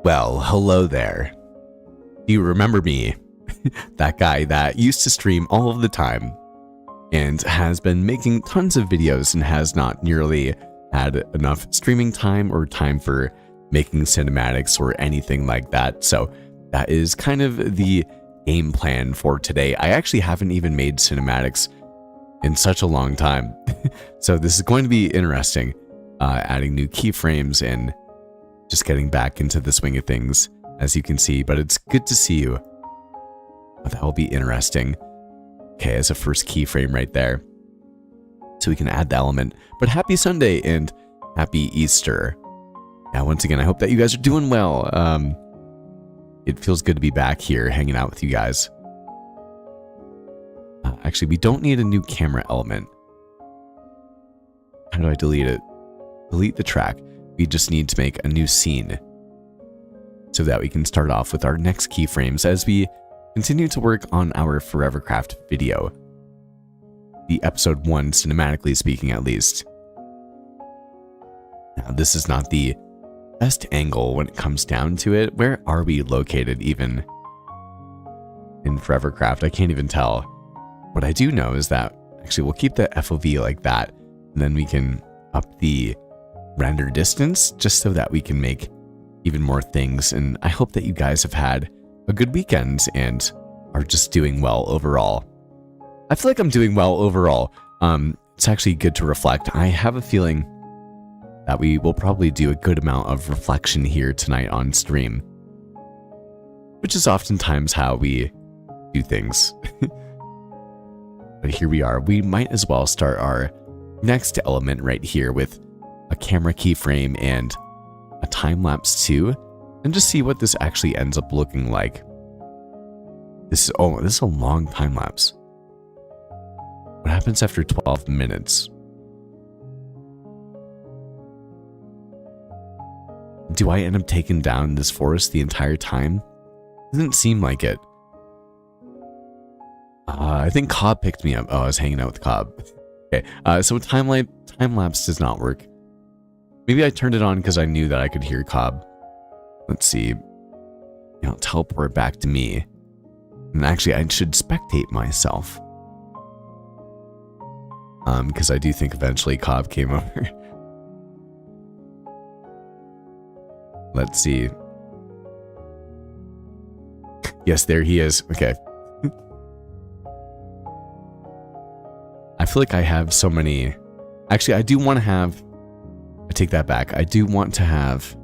Well, hello there. Do you remember me? That guy that used to stream all of the time and has been making tons of videos and has not nearly had enough streaming time or time for making cinematics or anything like that. So that is kind of the game plan for today. I actually haven't even made cinematics in such a long time. So this is going to be interesting, adding new keyframes and just getting back into the swing of things, as you can see, but it's good to see you. That will be interesting. Okay, as a first keyframe right there. So we can add the element. But happy Sunday and happy Easter. Yeah, once again, I hope that you guys are doing well. It feels good to be back here hanging out with you guys. Actually, we don't need a new camera element. How do I delete it? Delete the track. We just need to make a new scene so that we can start off with our next keyframes as we continue to work on our Forevercraft video. The episode 1, cinematically speaking at least. Now, this is not the best angle when it comes down to it. Where are we located even in Forevercraft? I can't even tell. What I do know is that, actually, we'll keep the FOV like that, and then we can up the render distance just so that we can make even more things. And I hope that you guys have had a good weekend and are just doing well overall. I feel like I'm doing well overall. It's actually good to reflect. I have a feeling that we will probably do a good amount of reflection here tonight on stream, which is oftentimes how we do things. But here we are. We might as well start our next element right here with a camera keyframe and a time lapse too, and just see what this actually ends up looking like. This is a long time lapse. What happens after 12 minutes? Do I end up taking down this forest the entire time? Doesn't seem like it. I think Cobb picked me up. Oh, I was hanging out with Cobb. Okay, so time lapse does not work. Maybe I turned it on because I knew that I could hear Cobb. Let's see. Teleport back to me. And actually, I should spectate myself. Because I do think eventually Cobb came over. Let's see. Yes, there he is. Okay. I feel like I have so many. Actually, I do want to have. I take that back. I do want to have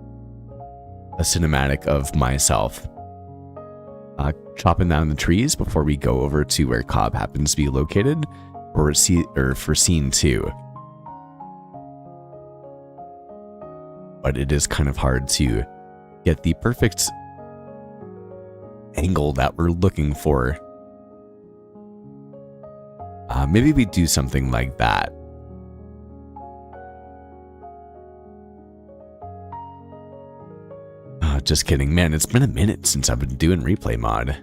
a cinematic of myself chopping down the trees before we go over to where Cobb happens to be located, or for scene 2. But it is kind of hard to get the perfect angle that we're looking for. Maybe we do something like that. Just kidding, man. It's been a minute since I've been doing replay mod.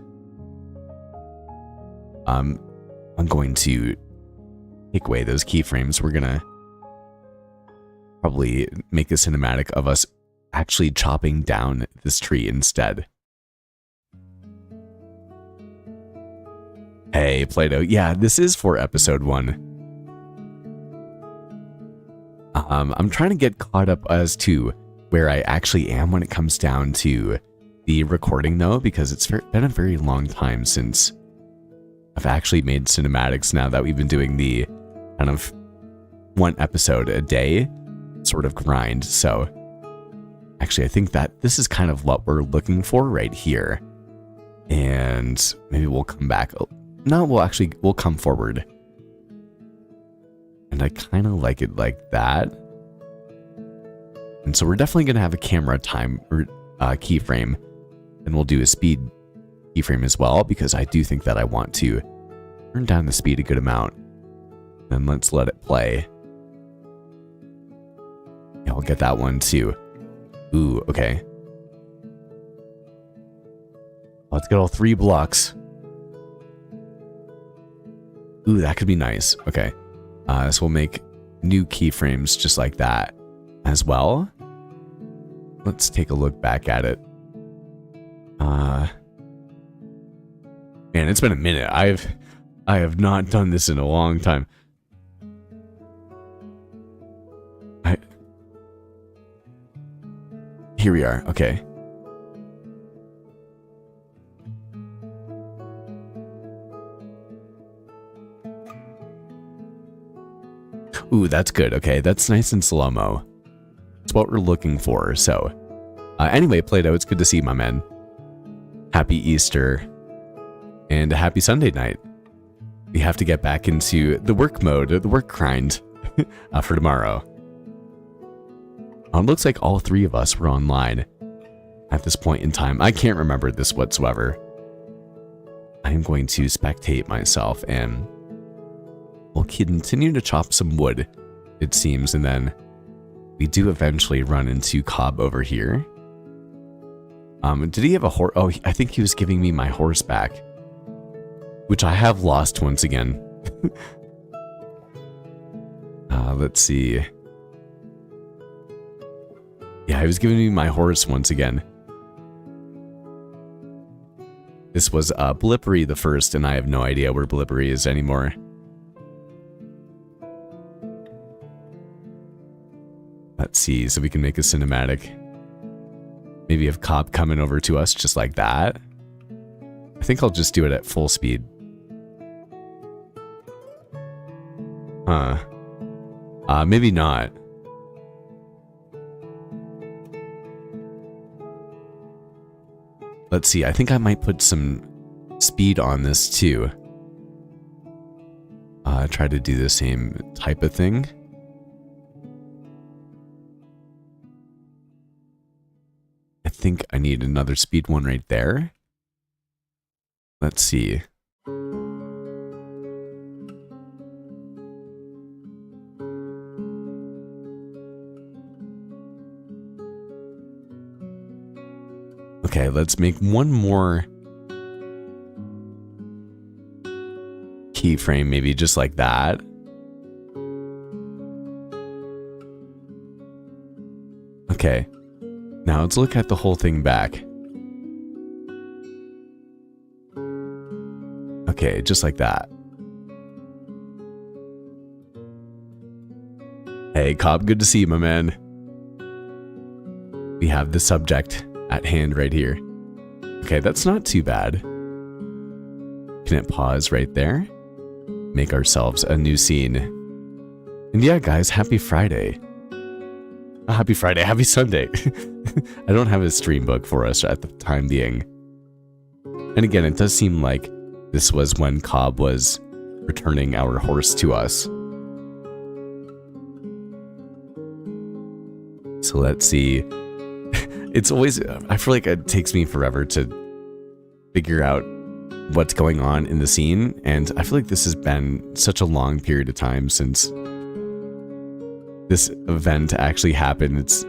I'm going to take away those keyframes. We're gonna probably make a cinematic of us actually chopping down this tree instead. Hey, Plato. Yeah, this is for episode 1. I'm trying to get caught up as to where I actually am when it comes down to the recording, though, because it's been a very long time since I've actually made cinematics, now that we've been doing the kind of 1 episode a day sort of grind. So actually, I think that this is kind of what we're looking for right here. And maybe we'll come back. No, we'll come forward. And I kind of like it like that. And so we're definitely going to have a camera time or keyframe. And we'll do a speed keyframe as well, because I do think that I want to turn down the speed a good amount. And let's let it play. Yeah, I'll get that one too. Ooh, okay. Let's get all 3 blocks. Ooh, that could be nice. Okay. So we'll make new keyframes just like that as well. Let's take a look back at it. Man, it's been a minute. I have not done this in a long time. Here we are. Okay. Ooh, that's good. Okay, that's nice and slow-mo. That's what we're looking for. So, anyway, Plato, it's good to see you, my man. Happy Easter. And a happy Sunday night. We have to get back into the work mode, the work grind, for tomorrow. It looks like all three of us were online at this point in time. I can't remember this whatsoever. I'm going to spectate myself and we'll continue to chop some wood, it seems, and then we do eventually run into Cobb over here. Did he have a horse? Oh, I think he was giving me my horse back, which I have lost once again. Let's see. Yeah, he was giving me my horse once again. This was Blippery the first, and I have no idea where Blippery is anymore. Let's see, so we can make a cinematic. Maybe have Cobb coming over to us just like that. I think I'll just do it at full speed. Huh. Maybe not. Let's see, I think I might put some speed on this too. Try to do the same type of thing. I think I need another speed one right there. Let's see. Okay, let's make one more keyframe, maybe just like that. Okay, now let's look at the whole thing back. Okay, just like that. Hey, Cobb, good to see you, my man. We have the subject at hand right here. Okay, that's not too bad. Can it pause right there? Make ourselves a new scene. And yeah, guys, happy Friday. Happy Friday, happy Sunday. I don't have a stream book for us at the time being. And again, it does seem like this was when Cobb was returning our horse to us. So let's see. It's always, I feel like it takes me forever to figure out what's going on in the scene. And I feel like this has been such a long period of time since this event actually happened. It's,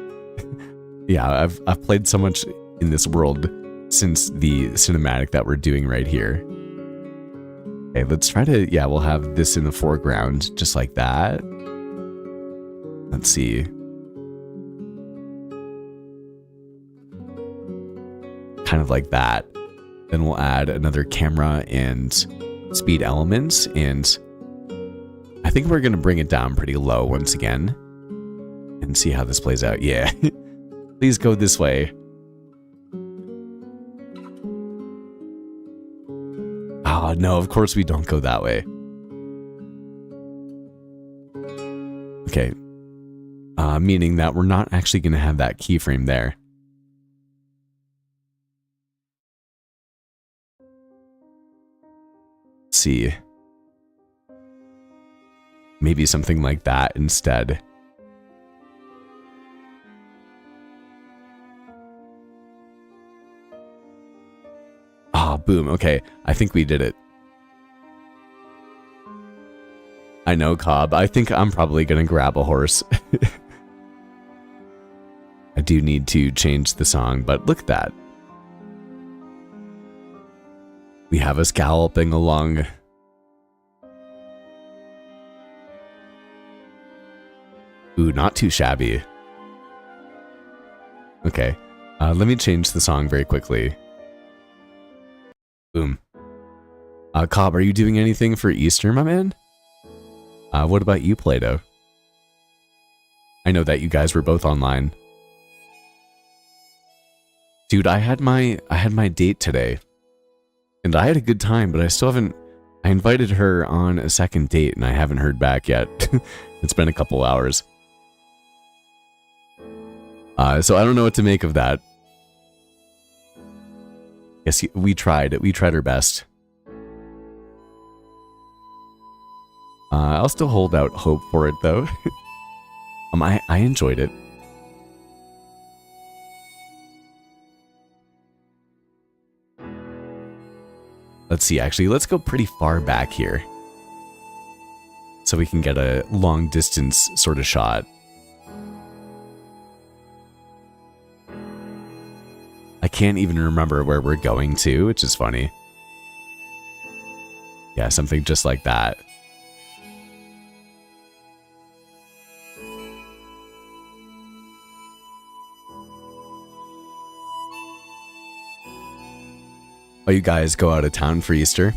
yeah, I've played so much in this world since the cinematic that we're doing right here. Okay, let's try to, yeah, we'll have this in the foreground, just like that. Let's see. Kind of like that. Then we'll add another camera and speed elements, and I think we're going to bring it down pretty low once again and see how this plays out. Yeah. Please go this way. Oh, no, of course we don't go that way. Okay. Meaning that we're not actually going to have that keyframe there. Let's see. Maybe something like that instead. Oh, boom. Okay, I think we did it. I know, Cobb. I think I'm probably going to grab a horse. I do need to change the song, but look at that. We have us galloping along. Ooh, not too shabby. Okay, let me change the song very quickly. Boom. Cobb, are you doing anything for Easter, my man? What about you, Plato? I know that you guys were both online. Dude, I had my date today. And I had a good time, but I still haven't... I invited her on a second date, and I haven't heard back yet. It's been a couple hours. So I don't know what to make of that. Yes, we tried. We tried our best. I'll still hold out hope for it, though. I enjoyed it. Let's see, actually, let's go pretty far back here. So we can get a long distance sort of shot. I can't even remember where we're going to, which is funny. Yeah, something just like that. Oh, you guys go out of town for Easter?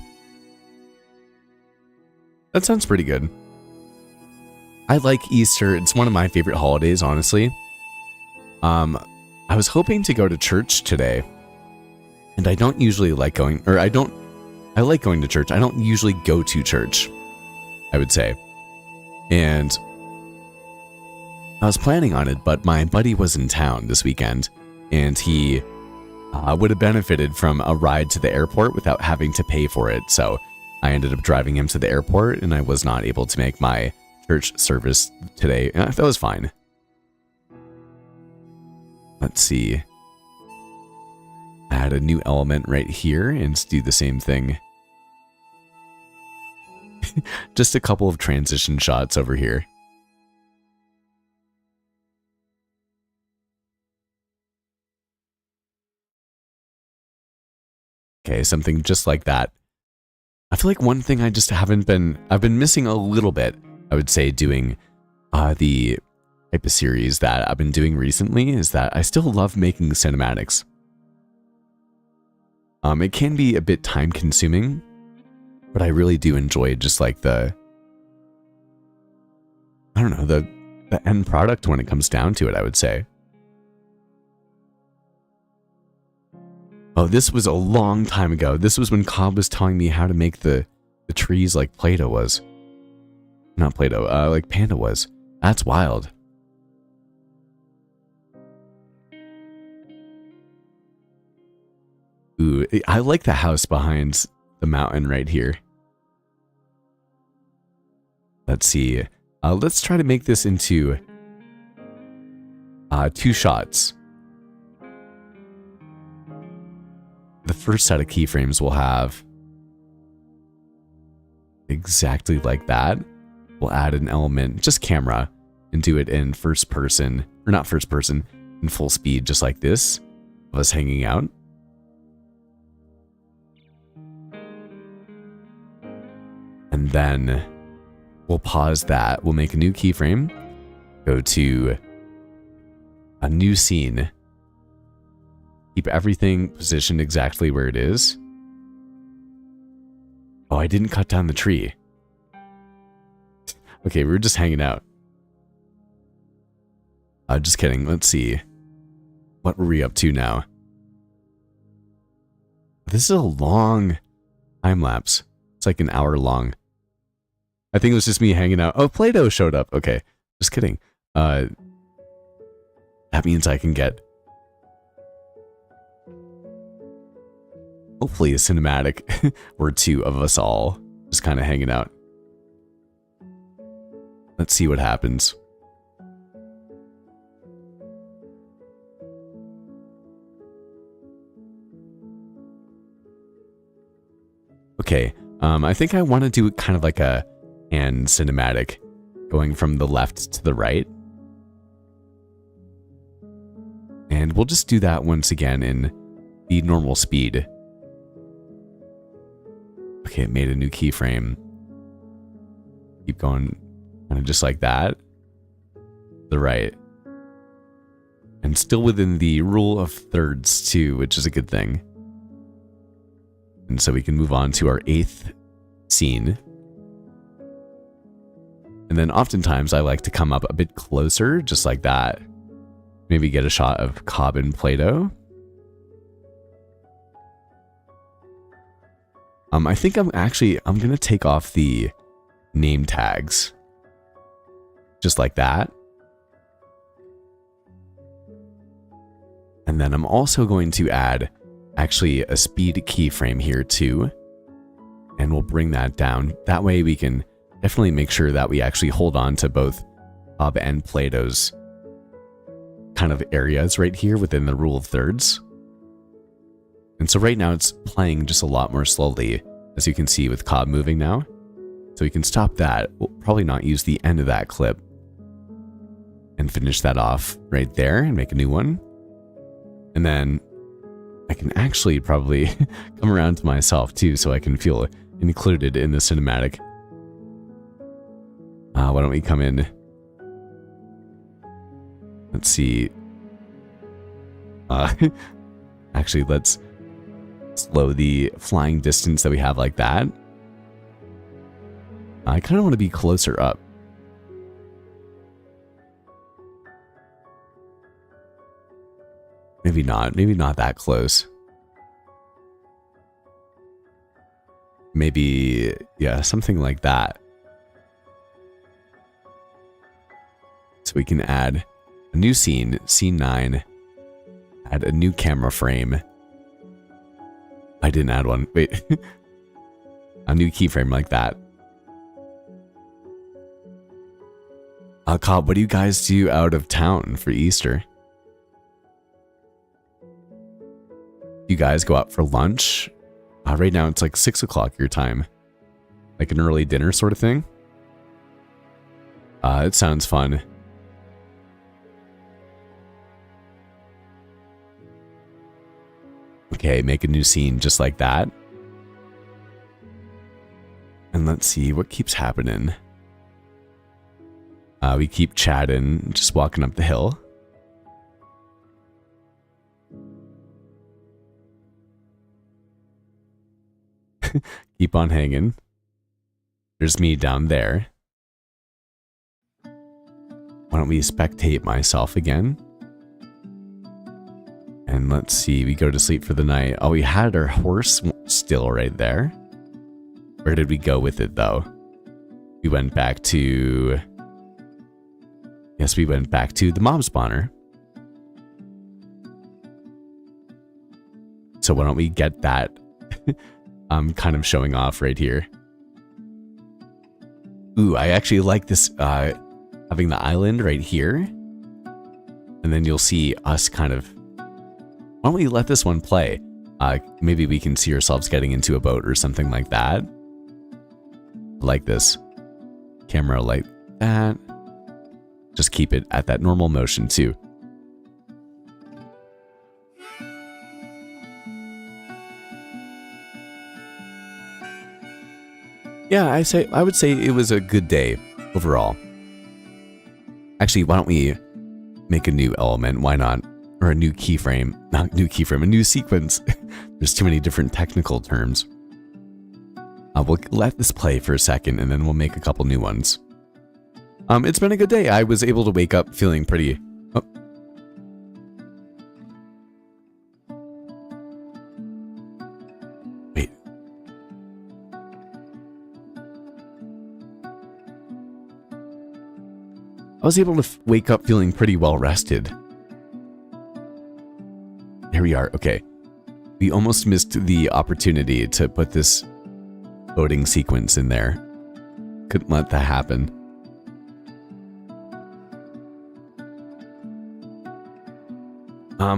That sounds pretty good. I like Easter. It's one of my favorite holidays, honestly. I was hoping to go to church today. And I don't usually like going, or I like going to church. I don't usually go to church, I would say. And I was planning on it, but my buddy was in town this weekend, and he would have benefited from a ride to the airport without having to pay for it. So I ended up driving him to the airport, and I was not able to make my church service today. That was fine. Let's see. Add a new element right here and do the same thing. Just a couple of transition shots over here. Okay, something just like that. I feel like one thing I just I've been missing a little bit, I would say, doing the type of series that I've been doing recently is that I still love making cinematics. It can be a bit time consuming, but I really do enjoy just like the end product when it comes down to it, I would say. Oh, this was a long time ago. This was when Cobb was telling me how to make the trees like Play-Doh was. Not Play-Doh, like Panda was. That's wild. Ooh, I like the house behind the mountain right here. Let's see. Let's try to make this into 2 shots. The first set of keyframes will have exactly like that. We'll add an element, just camera, and do it in first person, or not first person, in full speed, just like this, of us hanging out. And then we'll pause that. We'll make a new keyframe, go to a new scene, keep everything positioned exactly where it is. Oh, I didn't cut down the tree. Okay, we were just hanging out. Just kidding. Let's see. What were we up to now? This is a long time lapse. It's like an hour long. I think it was just me hanging out. Oh, Play-Doh showed up. Okay, just kidding. That means I can get hopefully a cinematic or 2 of us all just kind of hanging out. Let's see what happens. Okay, I think I want to do kind of like a hand cinematic going from the left to the right. And we'll just do that once again in the normal speed. Okay, it made a new keyframe. Keep going kind of just like that. The right. And still within the rule of thirds too, which is a good thing. And And so we can move on to our 8th scene. And then oftentimes I like to come up a bit closer, just like that. Maybe get a shot of Cobb and Plato. I think I'm going to take off the name tags. Just like that. And then I'm also going to add actually a speed keyframe here too. And we'll bring that down. That way we can definitely make sure that we actually hold on to both Cobb and Plato's kind of areas right here within the rule of thirds. And so right now it's playing just a lot more slowly, as you can see with Cobb moving now. So we can stop that. We'll probably not use the end of that clip. And finish that off right there and make a new one. And then I can actually probably come around to myself too, so I can feel included in the cinematic. Why don't we come in? Let's see. Actually, let's slow the flying distance that we have like that. I kind of want to be closer up. Maybe not that close. Maybe, yeah, something like that. So we can add a new scene, scene 9, add a new camera frame. I didn't add one, wait. A new keyframe like that. Cobb, what do you guys do out of town for Easter? You guys go out for lunch? Right now it's like 6 o'clock your time. Like an early dinner sort of thing? It sounds fun. Okay, make a new scene just like that. And let's see, what keeps happening? We keep chatting, just walking up the hill. Keep on hanging. There's me down there. Why don't we spectate myself again? And let's see, we go to sleep for the night. Oh, we had our horse still right there. Where did we go with it though? We went back to... Yes, we went back to the mob spawner. So why don't we get that I'm kind of showing off right here. Ooh, I actually like this, having the island right here. And then you'll see us kind of... Why don't we let this one play? Maybe we can see ourselves getting into a boat or something like that. Like this. Camera like that. Just keep it at that normal motion too. Yeah, I would say it was a good day overall. Actually, why don't we make a new element? Why not? Or a new keyframe. Not new keyframe, a new sequence. There's too many different technical terms. We'll let this play for a second and then we'll make a couple new ones. It's been a good day. I was able to wake up feeling pretty... Oh. Wait. I was able to wake up feeling pretty well rested. Here we are. Okay. We almost missed the opportunity to put this boating sequence in there. Couldn't let that happen.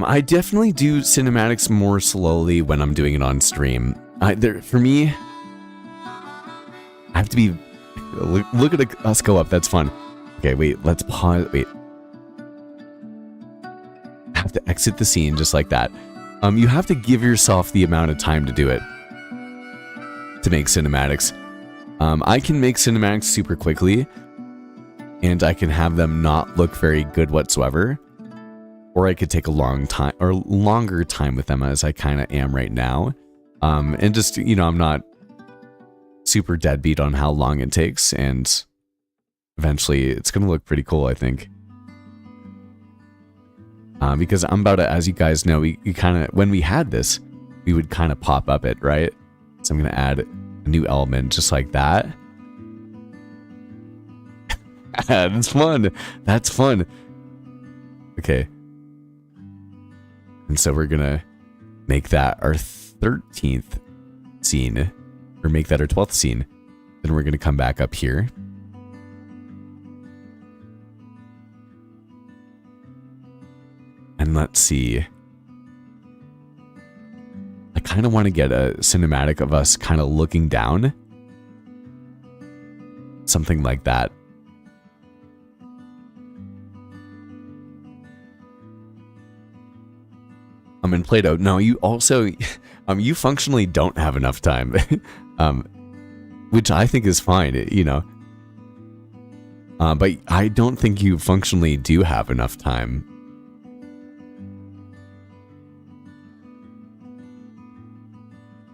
I definitely do cinematics more slowly when I'm doing it on stream. For me, I have to be... Look at us go up. That's fun. Okay, wait. Let's pause. Wait. I have to exit the scene just like that. You have to give yourself the amount of time to do it. To make cinematics. I can make cinematics super quickly. And I can have them not look very good whatsoever. Or I could take a long time, or longer time with them as I kind of am right now. And just, you know, I'm not super deadbeat on how long it takes, and eventually it's going to look pretty cool, I think. Because I'm about to, as you guys know, we kind of, when we had this, we would kind of pop up it, right? So I'm going to add a new element just like that. That's fun. That's fun. Okay. And so we're going to make that our 13th scene, or make that our 12th scene. Then we're going to come back up here. And let's see. I kind of want to get a cinematic of us kind of looking down. Something like that. I'm in Play-Doh. No, you also, you functionally don't have enough time. Which I think is fine, you know. But I don't think you functionally do have enough time.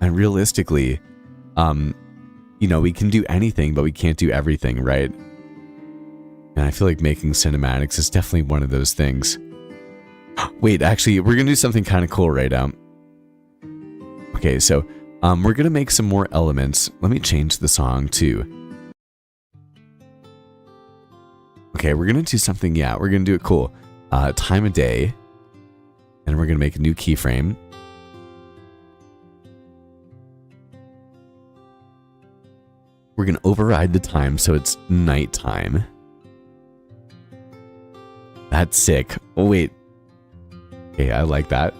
And realistically, you know, we can do anything, but we can't do everything, right? And I feel like making cinematics is definitely one of those things. Wait, actually, we're gonna do something kind of cool right now. Okay, so we're gonna make some more elements. Let me change the song too. Okay, we're gonna do something, yeah, we're gonna do it cool. Time of day. And we're gonna make a new keyframe. We're going to override the time so it's nighttime. That's sick. Oh, wait. Okay, I like that.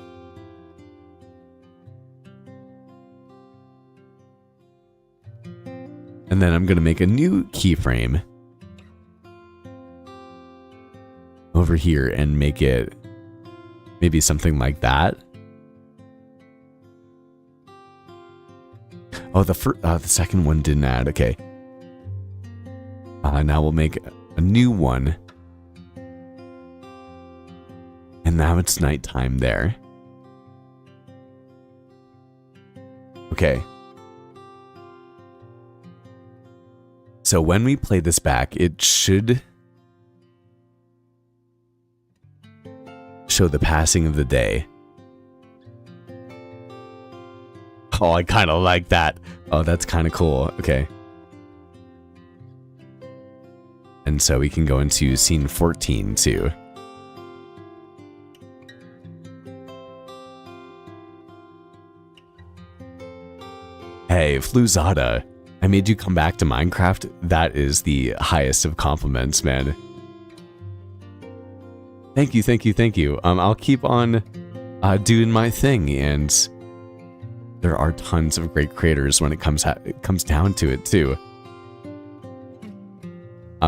And then I'm going to make a new keyframe over here and make it maybe something like that. Oh, the second one didn't add. Okay. Now we'll make a new one. And now it's nighttime there. Okay. So when we play this back, it should show the passing of the day. Oh, I kind of like that. Oh, that's kind of cool. Okay. And so we can go into scene 14 too. Hey, Fluzada, I made you come back to Minecraft. That is the highest of compliments, man. Thank you, thank you, thank you. I'll keep on doing my thing, and there are tons of great creators when it comes down to it too.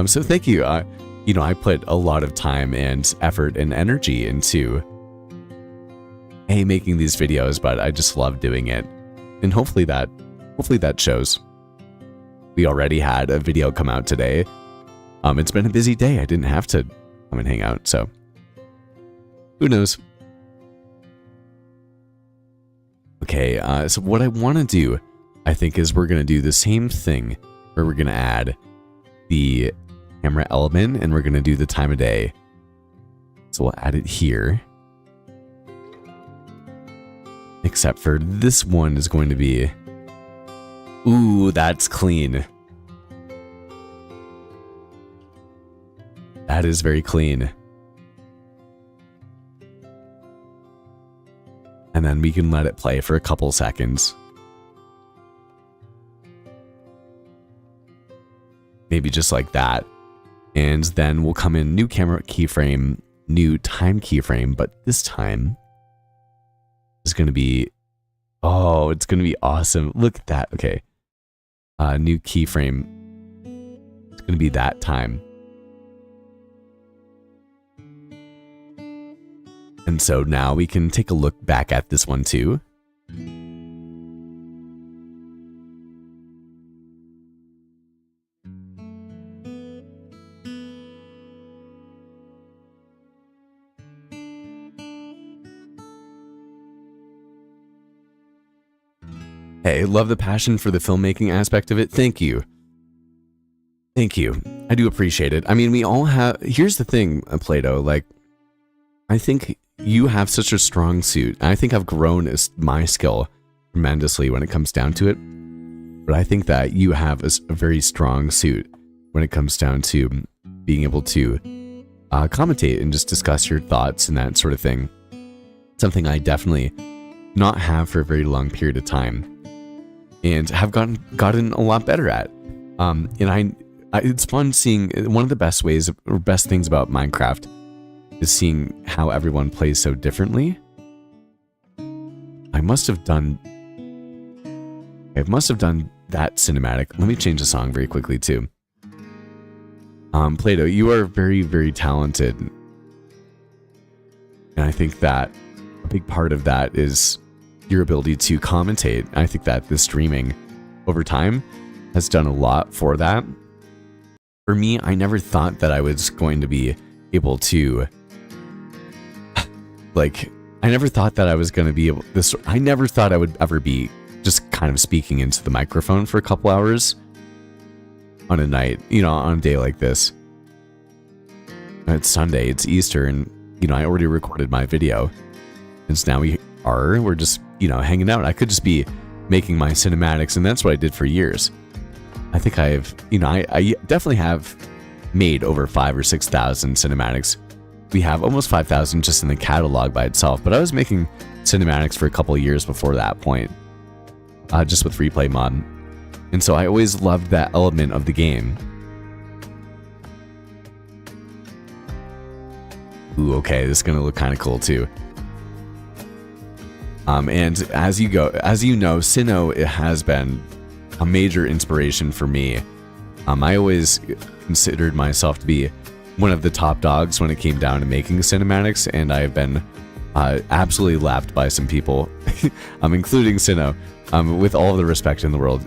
So thank you. You know, I put a lot of time and effort and energy into making these videos, but I just love doing it, and hopefully that shows. We already had a video come out today. It's been a busy day. I didn't have to come and hang out, so who knows. Okay, so what I want to do, I think, is we're going to do the same thing, where we're going to add the camera element, and we're going to do the time of day. So we'll add it here. Except for this one is going to be... Ooh, that's clean. That is very clean. And then we can let it play for a couple seconds. Maybe just like that. And then we'll come in new camera keyframe, new time keyframe, but this time is going to be, oh, it's going to be awesome. Look at that. Okay. New keyframe. It's going to be that time. And so now we can take a look back at this one too. Hey, love the passion for the filmmaking aspect of it. Thank you. Thank you. I do appreciate it. I mean, we all have... Here's the thing, Plato. Like, I think you have such a strong suit. I think I've grown as my skill tremendously when it comes down to it. But I think that you have a very strong suit when it comes down to being able to commentate and just discuss your thoughts and that sort of thing. Something I definitely not have for a very long period of time, and have gotten a lot better at. And it's fun seeing one of the best ways or best things about Minecraft is seeing how everyone plays so differently. I must have done that cinematic. Let me change the song very quickly too. Plato, you are very, very talented. And I think that a big part of that is your ability to commentate. I think that the streaming over time has done a lot for that. For me, I never thought that I was going to be able to I never thought that I was going to be able I never thought I would ever be just kind of speaking into the microphone for a couple hours on a night, on a day like this. And it's Sunday, it's Easter, and I already recorded my video. And so now we're just, hanging out. I could just be making my cinematics, and that's what I did for years. I think I definitely have made over 5,000 or 6,000 cinematics. We have almost 5,000 just in the catalog by itself, but I was making cinematics for a couple of years before that point, just with Replay Mod. And so I always loved that element of the game. Ooh, okay, this is gonna look kind of cool too. And as you know, Sinnoh, it has been a major inspiration for me. I always considered myself to be one of the top dogs when it came down to making cinematics, and I've been absolutely laughed by some people, including Sinnoh, with all the respect in the world.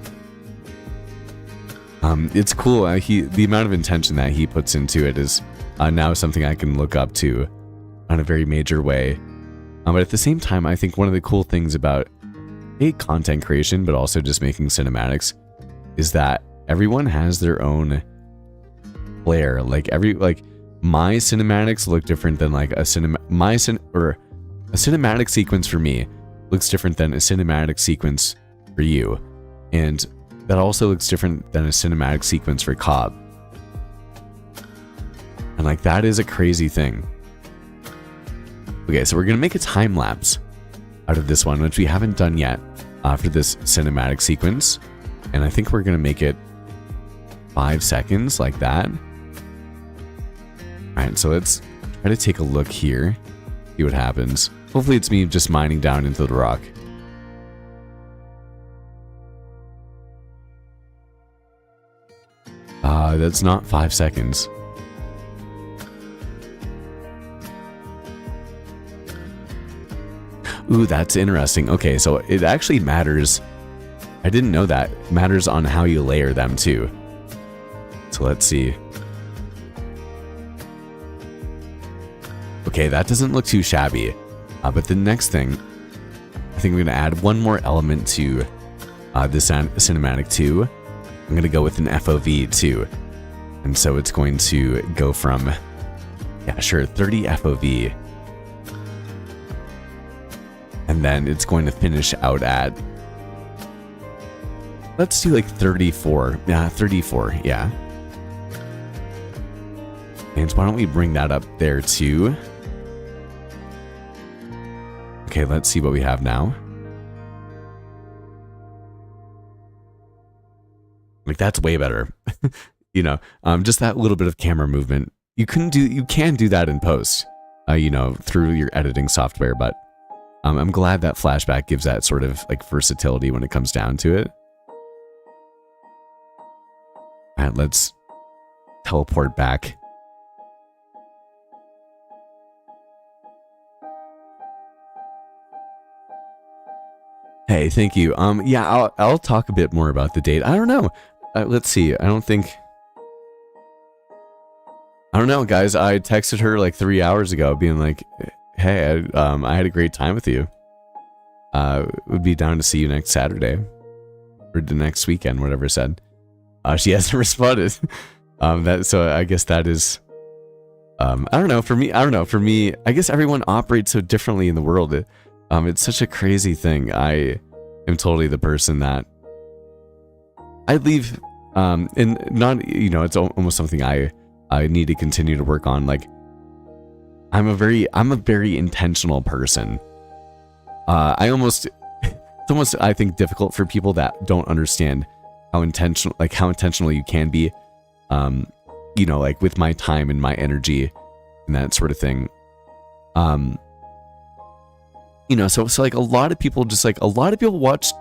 It's cool. The amount of intention that he puts into it is now something I can look up to in a very major way. But at the same time, I think one of the cool things about content creation, but also just making cinematics, is that everyone has their own flair. Like my cinematics look different than like a cinematic sequence for me looks different than a cinematic sequence for you, and that also looks different than a cinematic sequence for Cobb. And like that is a crazy thing. Okay, so we're gonna make a time lapse out of this one, which we haven't done yet for this cinematic sequence, and I think we're gonna make it 5 seconds like that. All right, so let's try to take a look here, see what happens. Hopefully it's me just mining down into the rock. That's not 5 seconds. Ooh, that's interesting. Okay, so it actually matters. I didn't know that. It matters on how you layer them too. So let's see. Okay, that doesn't look too shabby. But the next thing, I think I'm going to add one more element to this cinematic too. I'm going to go with an FOV too. And so it's going to go from, 30 FOV. And then it's going to finish out at, let's do like 34. Yeah, 34, yeah. And why don't we bring that up there too? Okay, let's see what we have now. Like that's way better. Just that little bit of camera movement. You can do that in post, through your editing software, but I'm glad that Flashback gives that sort of like versatility when it comes down to it. All right, let's teleport back. Hey, thank you. Yeah, I'll talk a bit more about the date. I don't know. Let's see. I don't know, guys. I texted her like 3 hours ago being like, hey, I had a great time with you. Would be down to see you next Saturday. or the next weekend, whatever it said. She hasn't responded. So I guess that is, I don't know. For me, I guess everyone operates so differently in the world. It's such a crazy thing. I am totally the person that I leave, and not, it's almost something I need to continue to work on. Like, I'm a very intentional person. It's almost, I think, difficult for people that don't understand how intentional you can be, like with my time and my energy and that sort of thing. So like a lot of people watch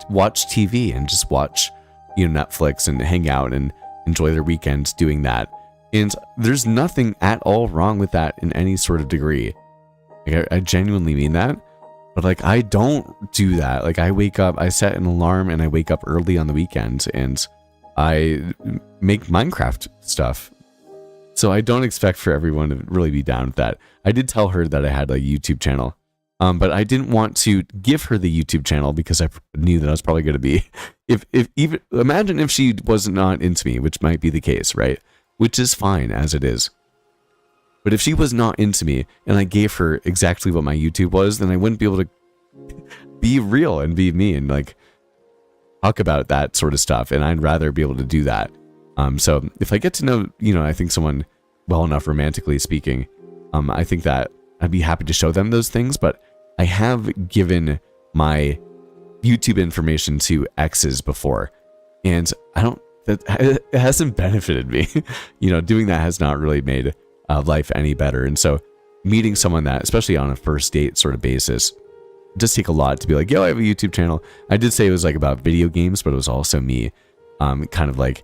TV and just watch, Netflix and hang out and enjoy their weekends doing that. And there's nothing at all wrong with that in any sort of degree. Like, I genuinely mean that. But like, I don't do that. Like, I wake up, I set an alarm and I wake up early on the weekends and I make Minecraft stuff. So I don't expect for everyone to really be down with that. I did tell her that I had a YouTube channel. But I didn't want to give her the YouTube channel because I knew that I was probably going to be, imagine if she was not into me, which might be the case, right? Which is fine as it is. But if she was not into me and I gave her exactly what my YouTube was, then I wouldn't be able to be real and be me and like talk about that sort of stuff. And I'd rather be able to do that. So if I get to know, I think someone well enough, romantically speaking, I think that I'd be happy to show them those things. But I have given my YouTube information to exes before, and it hasn't benefited me. Doing that has not really made life any better. And so meeting someone that, especially on a first date sort of basis, it does take a lot to be like, yo, I have a YouTube channel. I did say it was like about video games, but it was also me kind of like,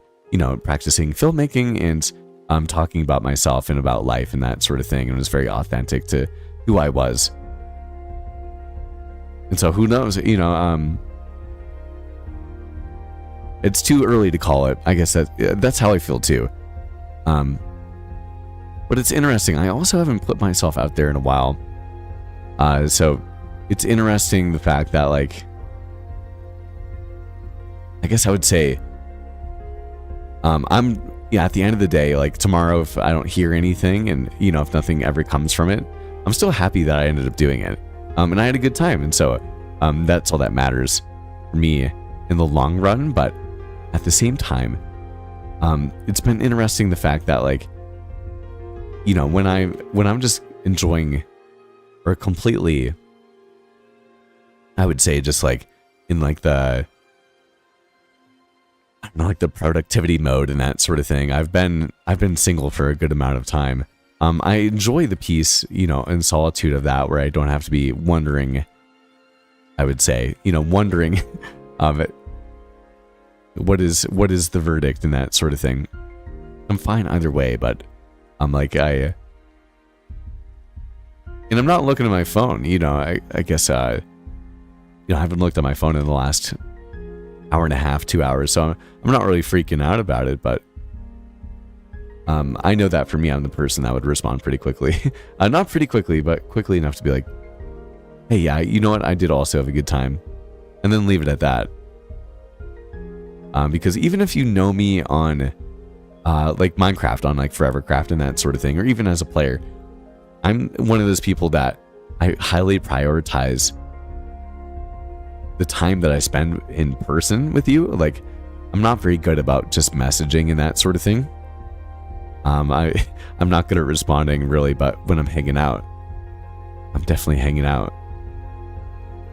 practicing filmmaking and talking about myself and about life and that sort of thing. And it was very authentic to who I was. And so who knows, it's too early to call it. I guess that's how I feel too. But it's interesting. I also haven't put myself out there in a while. So it's interesting the fact that, like, I guess I would say, at the end of the day, like tomorrow, if I don't hear anything and, if nothing ever comes from it, I'm still happy that I ended up doing it. And I had a good time. And so, that's all that matters for me in the long run. But at the same time, it's been interesting the fact that, like, when I'm just enjoying, or completely, I would say just like in like the, I don't know, like the productivity mode and that sort of thing. I've been single for a good amount of time. I enjoy the peace, and solitude of that, where I don't have to be wondering, I would say, wondering, what is the verdict and that sort of thing. I'm fine either way, but I'm like, and I'm not looking at my phone, I guess, I haven't looked at my phone in the last hour and a half, 2 hours. So I'm not really freaking out about it, but I know that for me, I'm the person that would respond pretty quickly. Not pretty quickly, but quickly enough to be like, hey, yeah, you know what? I did also have a good time. And then leave it at that. Because even if you know me on like Minecraft, on like Forevercraft and that sort of thing, or even as a player, I'm one of those people that I highly prioritize the time that I spend in person with you. Like, I'm not very good about just messaging and that sort of thing. I'm not good at responding really, but when I'm hanging out, I'm definitely hanging out.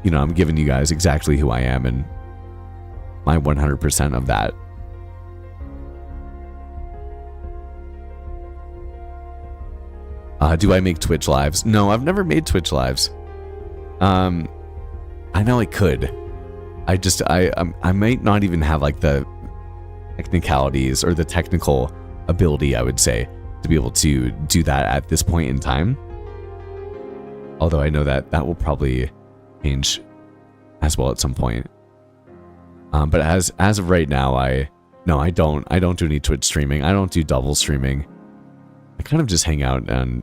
I'm giving you guys exactly who I am and my 100% of that. Do I make Twitch lives? No, I've never made Twitch lives. I know I could. I might not even have like the technicalities or the technical ability, I would say, to be able to do that at this point in time. Although I know that will probably change as well at some point. But as of right now, I don't do any Twitch streaming. I don't do double streaming. I kind of just hang out on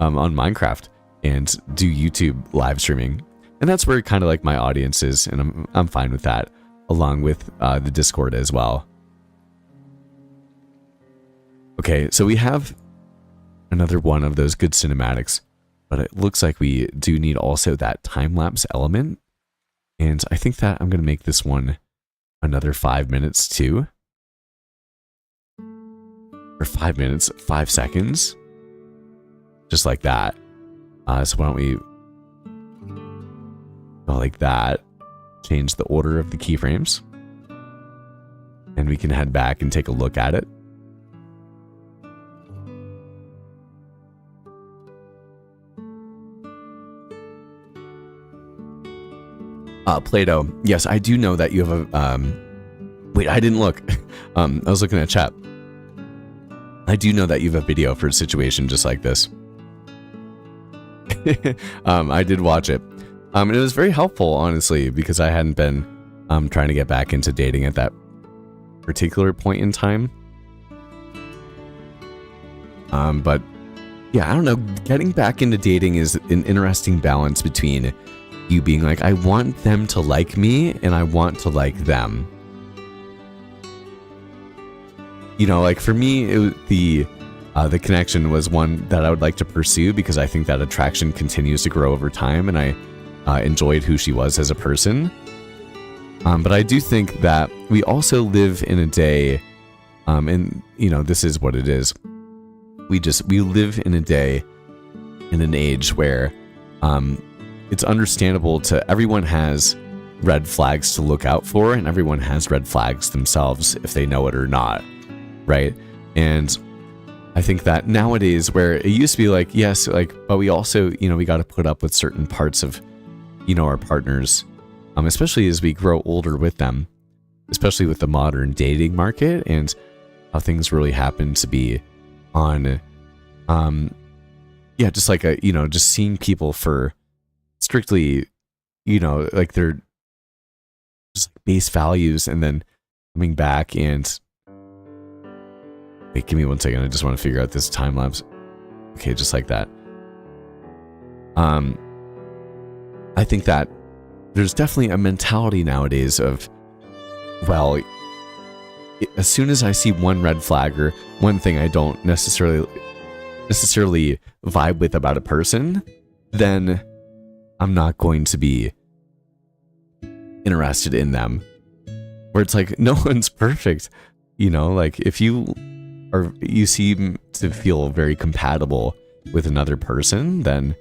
Minecraft and do YouTube live streaming. And that's where kind of like my audience is, and I'm fine with that. along with the Discord as well. Okay, so we have another one of those good cinematics, but it looks like we do need also that time-lapse element. And I think that I'm going to make this one another 5 minutes too. Or 5 minutes, 5 seconds. Just like that. So why don't we go like that. Change the order of the keyframes. And we can head back and take a look at it. Plato, yes, I do know that you have a, wait, I didn't look. I was looking at chat. I do know that you have a video for a situation just like this. I did watch it. And it was very helpful, honestly, because I hadn't been trying to get back into dating at that particular point in time. But yeah, I don't know. Getting back into dating is an interesting balance between you being like, I want them to like me and I want to like them. You know, like for me, the connection was one that I would like to pursue because I think that attraction continues to grow over time, and I enjoyed who she was as a person. But I do think that we also live in a day, and you know, this is what it is. We live in a day, in an age where it's understandable to everyone has red flags to look out for, and everyone has red flags themselves if they know it or not, right? And I think that nowadays, where it used to be like, yes, like, but we also, you know, we got to put up with certain parts of, you know, our partners, especially as we grow older with them, especially with the modern dating market and how things really happen to be on, yeah, just like a, you know, just seeing people for strictly, you know, like they're just base values, and then coming back and wait, give me 1 second. I just want to figure out this time lapse. Okay, just like that. I think that there's definitely a mentality nowadays of, well, as soon as I see one red flag or one thing I don't necessarily vibe with about a person, then I'm not going to be interested in them. Where it's like, no one's perfect. You know, like if you seem to feel very compatible with another person, then,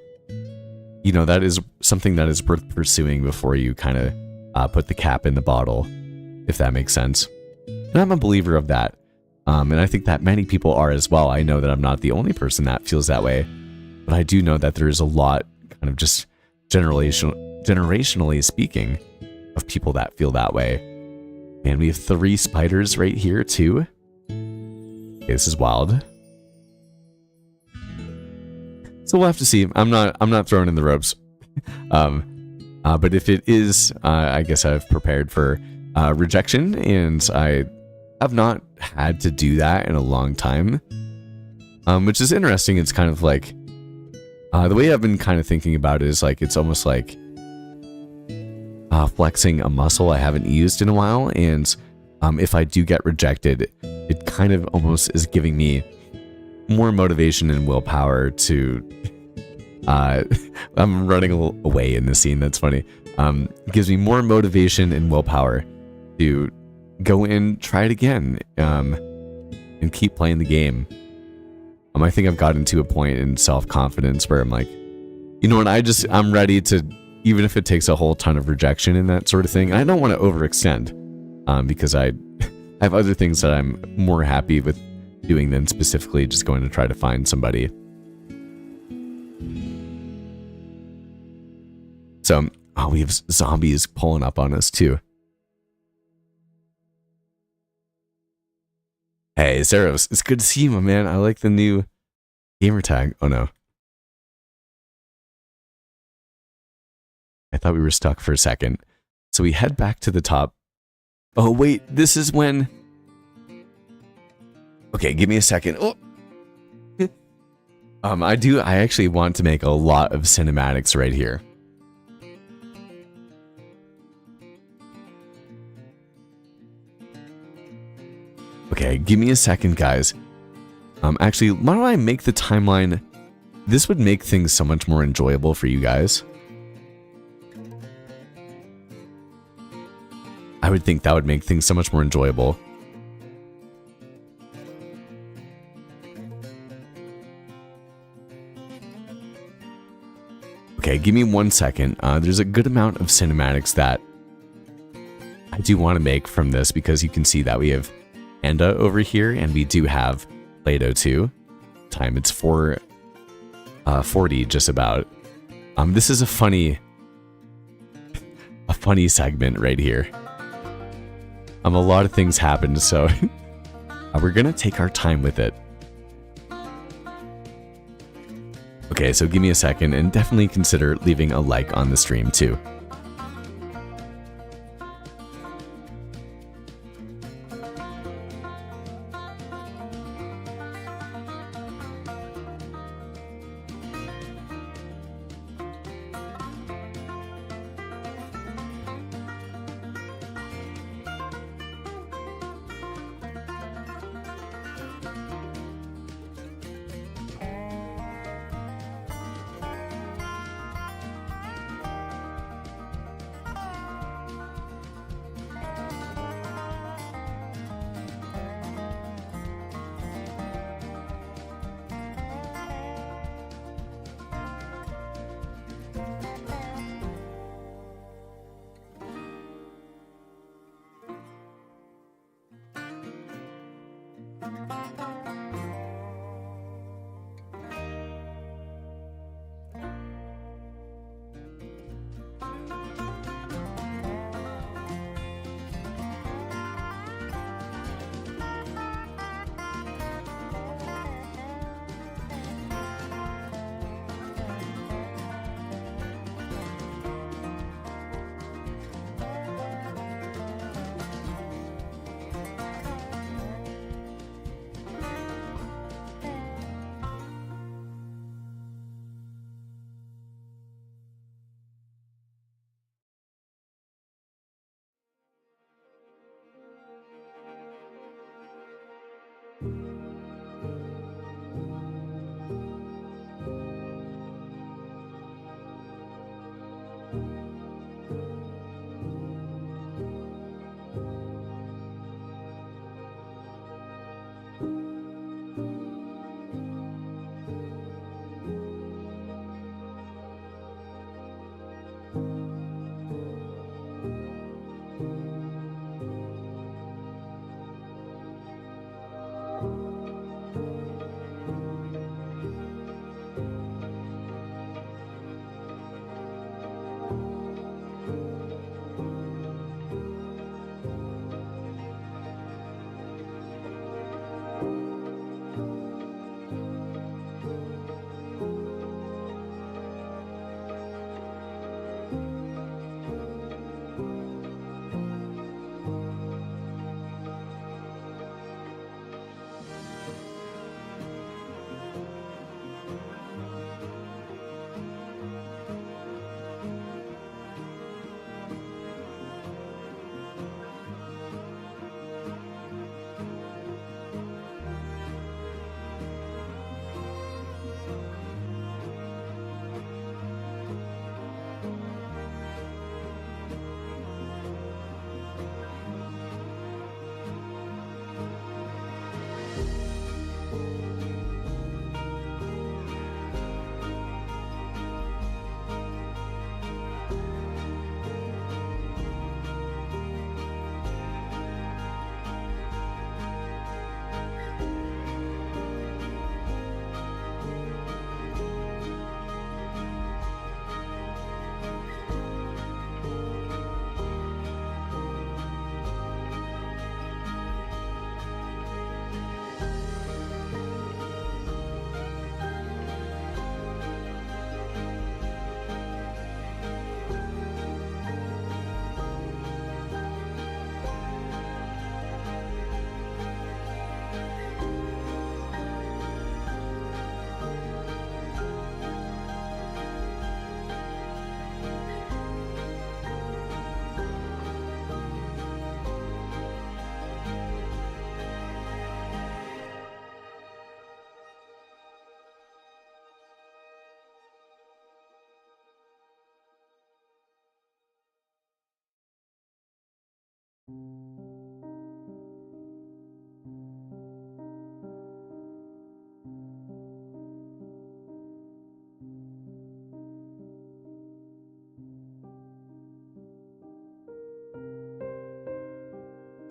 you know, that is something that is worth pursuing before you kind of put the cap in the bottle, if that makes sense. And I'm a believer of that. And I think that many people are as well. I know that I'm not the only person that feels that way, but I do know that there is a lot, kind of just generationally speaking, of people that feel that way. And we have 3 spiders right here too. Okay, this is wild. So we'll have to see. I'm not throwing in the ropes. But if it is, I guess I've prepared for rejection, and I have not had to do that in a long time. Which is interesting. It's kind of like the way I've been kind of thinking about it is like it's almost like flexing a muscle I haven't used in a while, and if I do get rejected, it kind of almost is giving me more motivation and willpower to I'm running away in the scene, that's funny. It gives me more motivation and willpower to go and try it again, and keep playing the game. I think I've gotten to a point in self-confidence where I'm like, you know what, I'm ready to, even if it takes a whole ton of rejection and that sort of thing. I don't want to overextend, because I have other things that I'm more happy with doing than specifically just going to try to find somebody. So, we have zombies pulling up on us too. Hey, Zeros, it's good to see you, my man. I like the new gamer tag. Oh no. I thought we were stuck for a second. So we head back to the top. Oh wait, this is when... Okay, give me a second. Oh. I actually want to make a lot of cinematics right here. Okay, give me a second, guys. Actually, why don't I make the timeline? This would make things so much more enjoyable for you guys. I would think that would make things so much more enjoyable. Okay, give me 1 second. There's a good amount of cinematics that I do want to make from this because you can see that we have Enda over here and we do have Play-Doh too. Time it's 4:40 just about. This is a funny segment right here. A lot of things happened, so we're gonna take our time with it. Okay, so give me a second and definitely consider leaving a like on the stream too.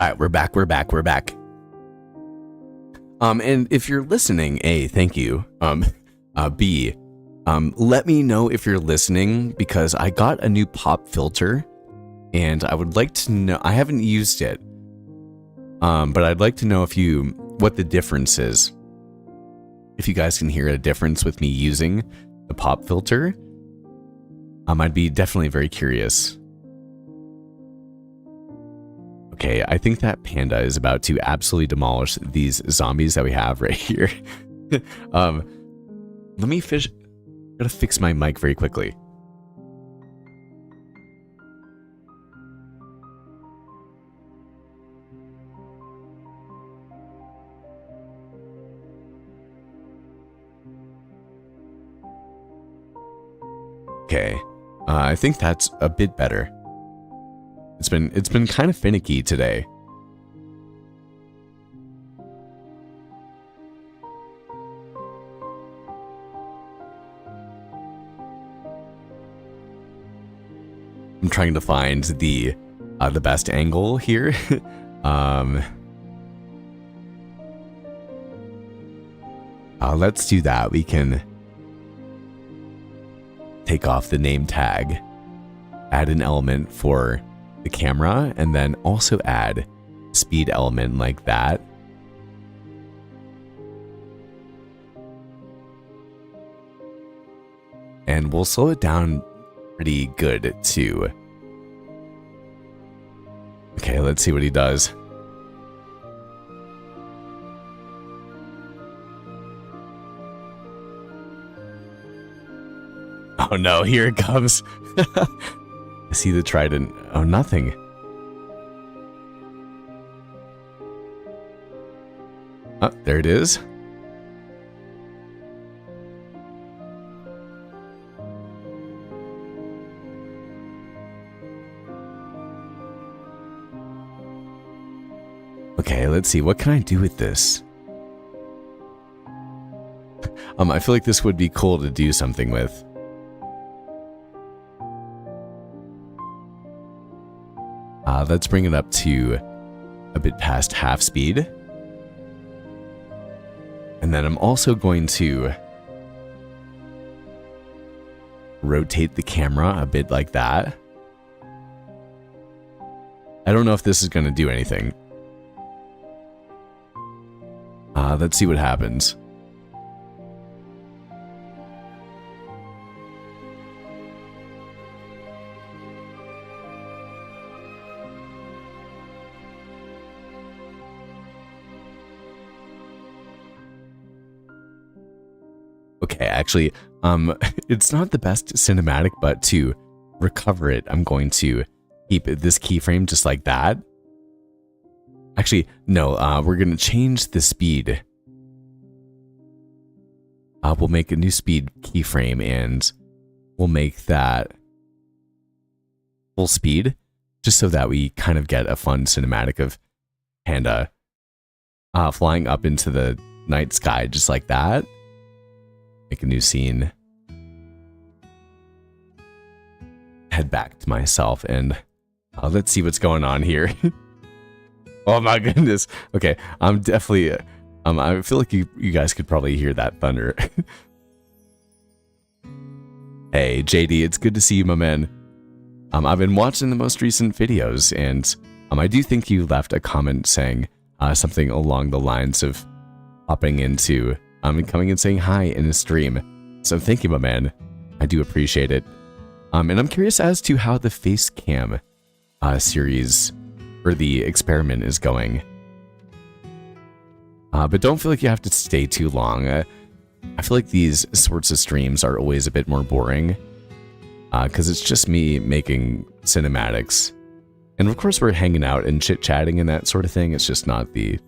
All right, we're back. And if you're listening, A, thank you. B, let me know if you're listening because I got a new pop filter and I would like to know, I haven't used it. But I'd like to know what the difference is. If you guys can hear a difference with me using the pop filter, I'd be definitely very curious. Okay, I think that panda is about to absolutely demolish these zombies that we have right here. Let me gotta fix my mic very quickly. Okay, I think that's a bit better. It's been kind of finicky today. I'm trying to find the best angle here. Let's do that. We can take off the name tag, add an element for the camera, and then also add speed element like that. And we'll slow it down pretty good too. Okay, let's see what he does. Oh no, here it comes. I see the trident. Oh, nothing. Oh, there it is. Okay, let's see. What can I do with this? I feel like this would be cool to do something with. Let's bring it up to a bit past half speed. And then I'm also going to rotate the camera a bit like that. I don't know if this is going to do anything. Let's see what happens. Okay, actually, it's not the best cinematic, but to recover it, I'm going to keep this keyframe just like that. Actually, no, we're going to change the speed. We'll make a new speed keyframe and we'll make that full speed just so that we kind of get a fun cinematic of Panda flying up into the night sky just like that. Make a new scene. Head back to myself and let's see what's going on here. Oh my goodness. Okay, I'm definitely... I feel like you guys could probably hear that thunder. Hey, JD, it's good to see you, my man. I've been watching the most recent videos, and I do think you left a comment saying something along the lines of hopping into and coming and saying hi in a stream. So thank you, my man. I do appreciate it. And I'm curious as to how the face cam series or the experiment is going. But don't feel like you have to stay too long. I feel like these sorts of streams are always a bit more boring because it's just me making cinematics. And of course we're hanging out and chit-chatting and that sort of thing. It's just not the...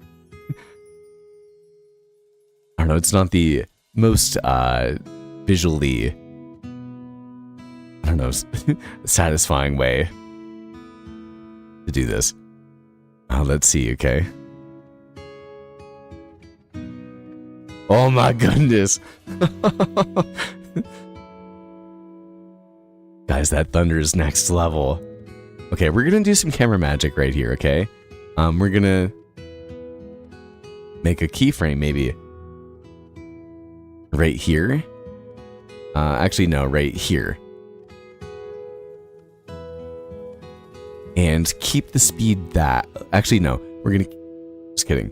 I don't know, it's not the most visually, I don't know, satisfying way to do this. Let's see, okay? Oh my goodness. Guys, that thunder is next level. Okay, we're gonna do some camera magic right here, okay? We're gonna make a keyframe maybe right here. Actually, no, right here. And keep the speed that... Actually, no. We're gonna... Just kidding.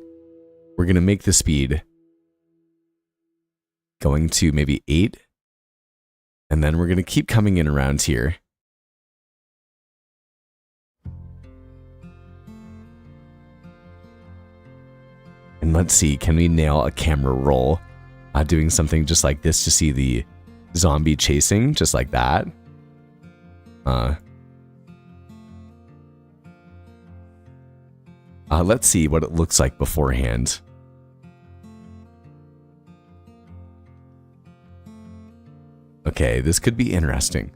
We're gonna make the speed going to maybe 8. And then we're gonna keep coming in around here. And let's see, can we nail a camera roll? Doing something just like this to see the zombie chasing, just like that. Let's see what it looks like beforehand. Okay, this could be interesting.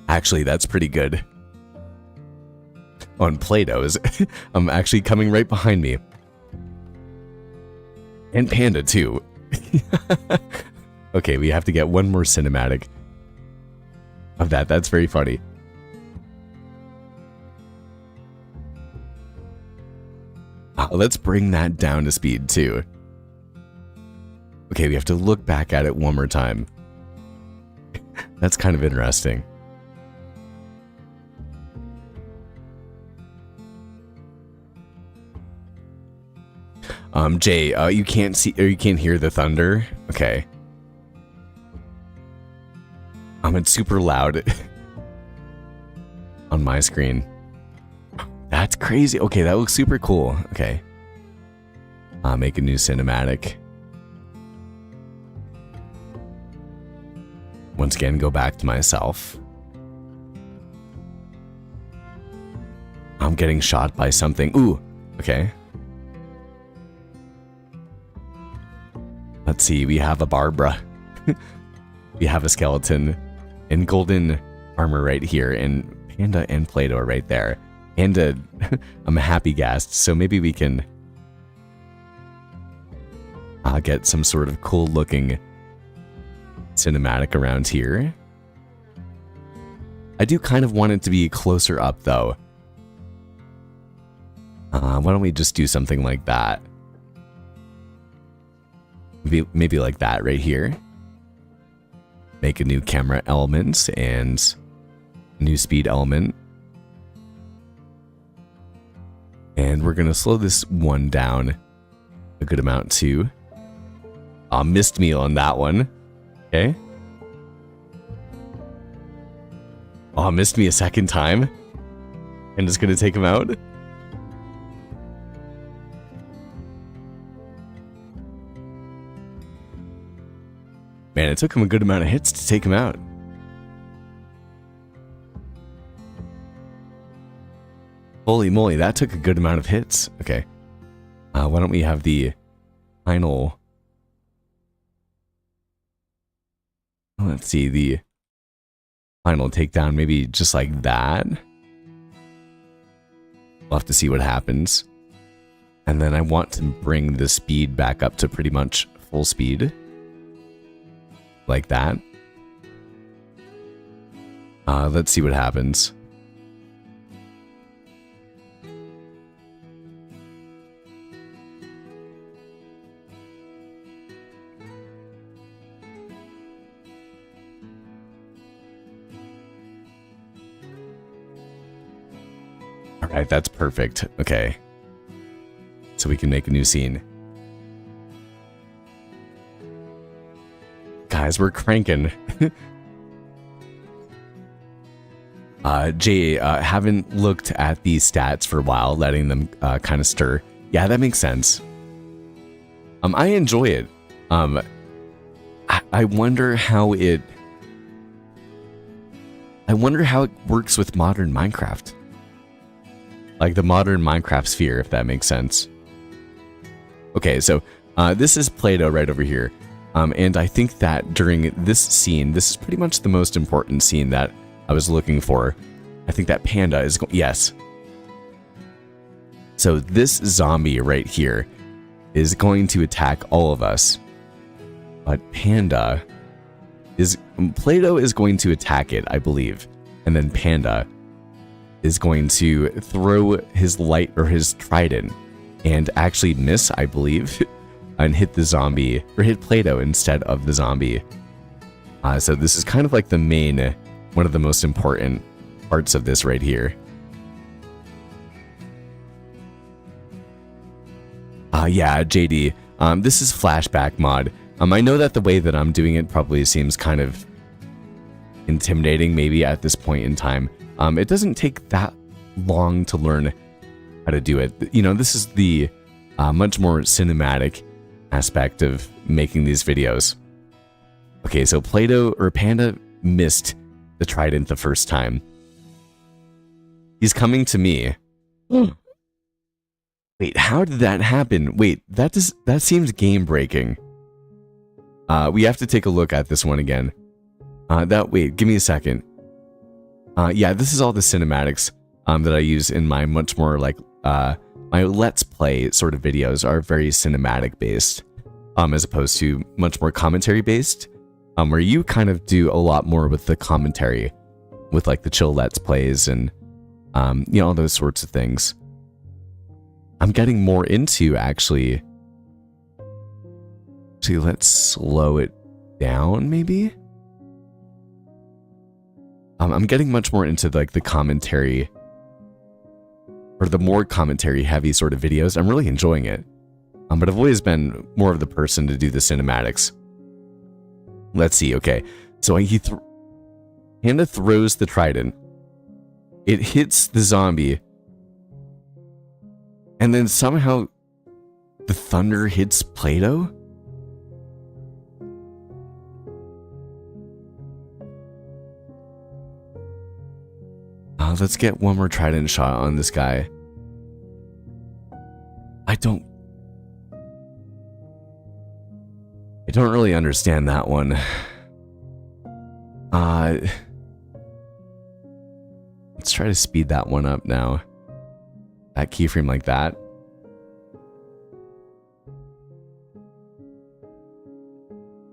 Actually, that's pretty good. On Play-Doh's, I'm actually coming right behind me. And Panda, too. Okay, we have to get one more cinematic of that. That's very funny. Let's bring that down to speed, too. Okay, we have to look back at it one more time. That's kind of interesting. Jay, you can't see or you can't hear the thunder? Okay. It's super loud on my screen. That's crazy. Okay, that looks super cool. Okay. Make a new cinematic. Once again, go back to myself. I'm getting shot by something. Ooh, okay. Let's see, we have a Barbara. We have a skeleton in golden armor right here, and Panda and Play-Doh are right there. And I'm a happy guest, so maybe we can get some sort of cool looking cinematic around here. I do kind of want it to be closer up though. Why don't we just do something like that? Maybe like that right here. Make a new camera element and a new speed element. And we're gonna slow this one down a good amount too. Missed me on that one. Okay. Oh, missed me a second time. And just gonna take him out. Man, it took him a good amount of hits to take him out. Holy moly, that took a good amount of hits. Okay. Why don't we have the final... Let's see, the final takedown, maybe just like that. We'll have to see what happens. And then I want to bring the speed back up to pretty much full speed. Like that. Let's see what happens. All right, that's perfect. Okay. So we can make a new scene. Guys, we're cranking. Jay, haven't looked at these stats for a while, letting them kind of stir. Yeah, that makes sense. I enjoy it. I wonder how it... I wonder how it works with modern Minecraft. Like the modern Minecraft sphere, if that makes sense. Okay, so this is Play-Doh right over here. And I think that during this scene, this is pretty much the most important scene that I was looking for. I think that Panda is going... Yes. So this zombie right here is going to attack all of us. but Panda Play-Doh is going to attack it, I believe. And then Panda is going to throw his light or his trident and actually miss, I believe, and hit the zombie, or hit Play-Doh instead of the zombie. So this is kind of like the main, one of the most important parts of this right here. Yeah, JD, this is flashback mod. I know that the way that I'm doing it probably seems kind of intimidating maybe at this point in time. It doesn't take that long to learn how to do it. You know, this is the much more cinematic aspect of making these videos. Okay, so Play-Doh or Panda missed the trident the first time. He's coming to me. Wait, how did that happen? Wait, that seems game breaking. We have to take a look at this one again. Wait, give me a second. Yeah, this is all the cinematics that I use in my much more like my Let's Play sort of videos are very cinematic based, as opposed to much more commentary based, where you kind of do a lot more with the commentary, with like the chill Let's Plays and you know, all those sorts of things. I'm getting more into actually. See, let's slow it down maybe. I'm getting much more into like the commentary, or the more commentary heavy sort of videos. I'm really enjoying it. But I've always been more of the person to do the cinematics. Let's see. Okay, so Panda throws the trident. It hits the zombie, and then somehow the thunder hits Play-Doh. Let's get one more trident shot on this guy. I don't really understand that one. Let's try to speed that one up now. That keyframe like that.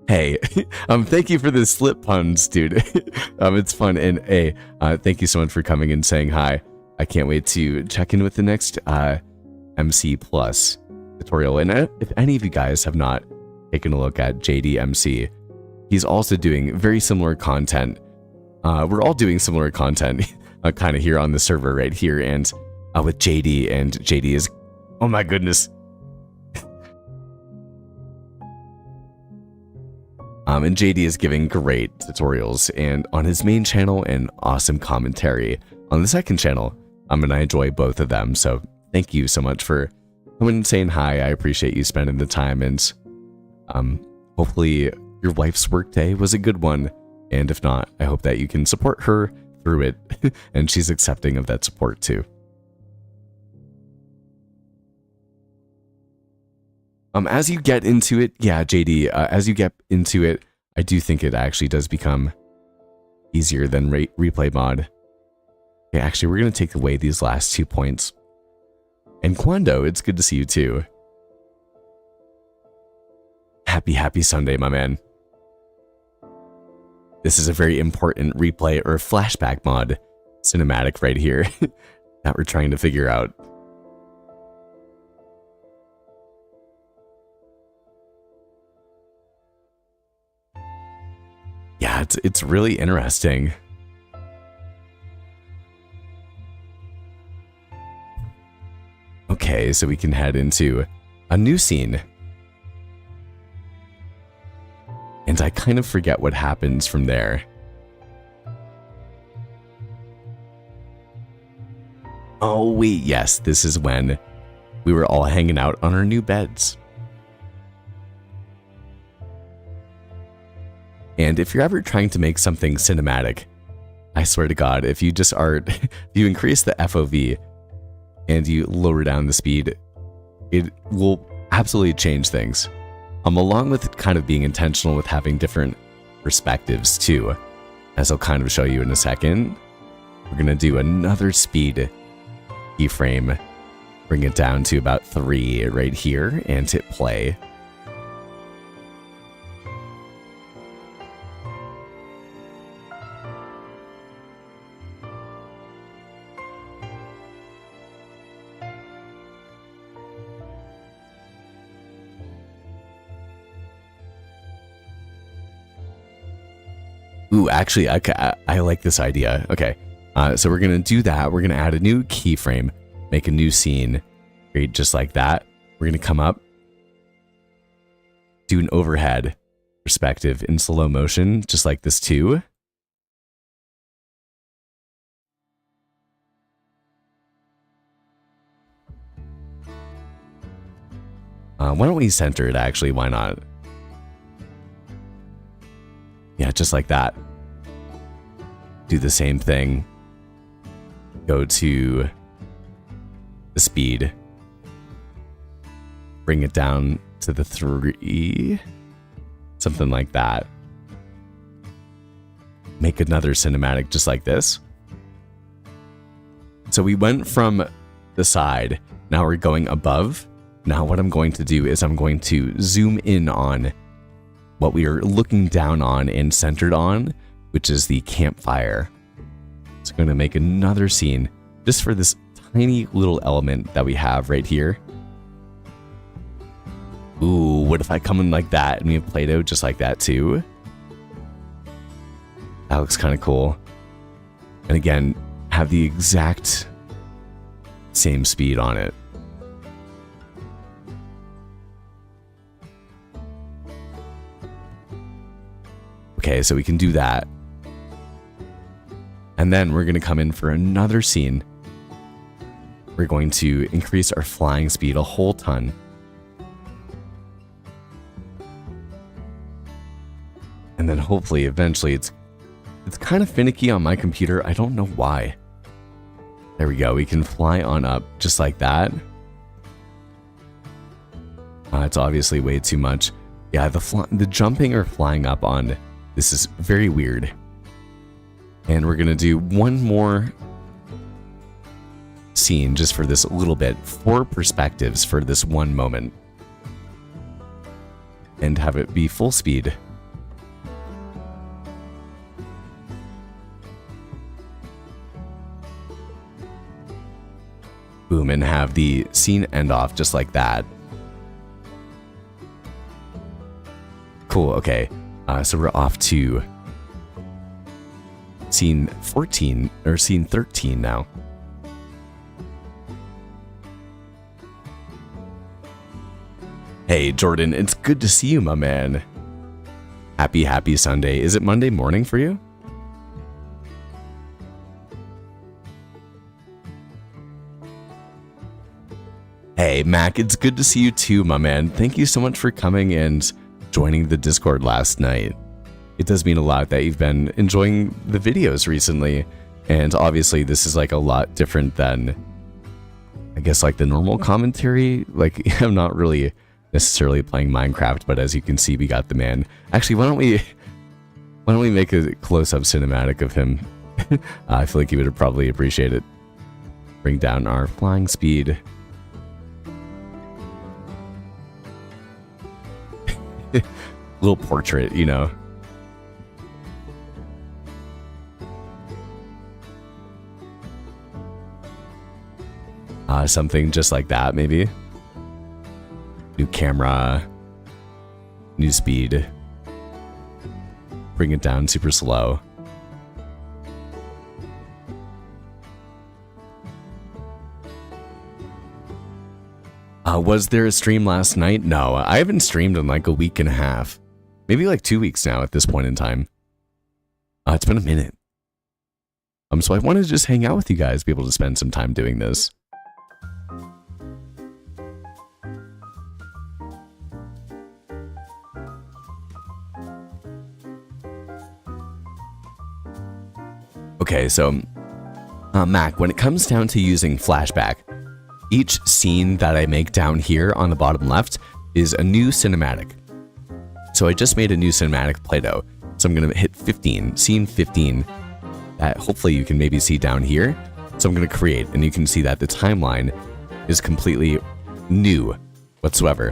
Hey, thank you for the slip puns, dude. It's fun. And hey, thank you so much for coming and saying hi. I can't wait to check in with the next MC Plus tutorial. And if any of you guys have not taken a look at JDMC, he's also doing very similar content. We're all doing similar content kind of here on the server right here, and with JD, and JD is, oh my goodness. And JD is giving great tutorials and on his main channel and awesome commentary on the second channel. And I enjoy both of them. So thank you so much for coming and saying hi. I appreciate you spending the time, and hopefully your wife's workday was a good one. And if not, I hope that you can support her through it and she's accepting of that support too. As you get into it, yeah, JD, as you get into it, I do think it actually does become easier than replay mod. Okay, actually, we're going to take away these last 2 points. And Quando, it's good to see you too. Happy Sunday, my man. This is a very important replay or flashback mod cinematic right here that we're trying to figure out. Yeah, it's really interesting. Okay, so we can head into a new scene. And I kind of forget what happens from there. Oh wait, yes, this is when we were all hanging out on our new beds. And if you're ever trying to make something cinematic, I swear to God, if you just are, if you increase the FOV and you lower down the speed, it will absolutely change things. Along with kind of being intentional with having different perspectives too, as I'll kind of show you in a second. We're gonna do another speed keyframe, bring it down to about 3 right here, and hit play. Ooh, actually, I like this idea. Okay, so we're going to do that. We're going to add a new keyframe, make a new scene, create just like that. We're going to come up, do an overhead perspective in slow motion, just like this too. Why don't we center it, actually? Why not? Yeah, just like that. Do the same thing. Go to the speed. Bring it down to the 3. Something like that. Make another cinematic just like this. So we went from the side. Now we're going above. Now what I'm going to do is I'm going to zoom in on what we are looking down on and centered on, which is the campfire. So I'm going to make another scene just for this tiny little element that we have right here. Ooh, what if I come in like that and we have Play-Doh just like that too? That looks kind of cool. And again, have the exact same speed on it. Okay, so we can do that. And then we're going to come in for another scene. We're going to increase our flying speed a whole ton. And then hopefully, eventually, it's kind of finicky on my computer. I don't know why. There we go. We can fly on up just like that. It's obviously way too much. Yeah, the jumping or flying up on this is very weird. And we're going to do one more scene just for this little bit. 4 perspectives for this one moment. And have it be full speed. Boom, and have the scene end off just like that. Cool, okay. So we're off to scene 14, or scene 13 now. Hey, Jordan, it's good to see you, my man. Happy Sunday. Is it Monday morning for you? Hey, Mac, it's good to see you too, my man. Thank you so much for coming and joining the Discord last night. It does mean a lot that you've been enjoying the videos recently, and obviously this is like a lot different than, I guess, like the normal commentary. Like, I'm not really necessarily playing Minecraft, but as you can see, we got the man. Actually, why don't we make a close-up cinematic of him? I feel like he would probably appreciate it. Bring down our flying speed. Little portrait, you know. Something just like that, maybe. New camera, new speed. Bring it down super slow. Was there a stream last night? No, I haven't streamed in like a week and a half. Maybe like 2 weeks now at this point in time. It's been a minute. So I wanted to just hang out with you guys, be able to spend some time doing this. Okay, so Mac, when it comes down to using flashback, each scene that I make down here on the bottom left is a new cinematic. So I just made a new cinematic Play-Doh. So I'm going to hit 15, scene 15, that hopefully you can maybe see down here. So I'm going to create, and you can see that the timeline is completely new whatsoever.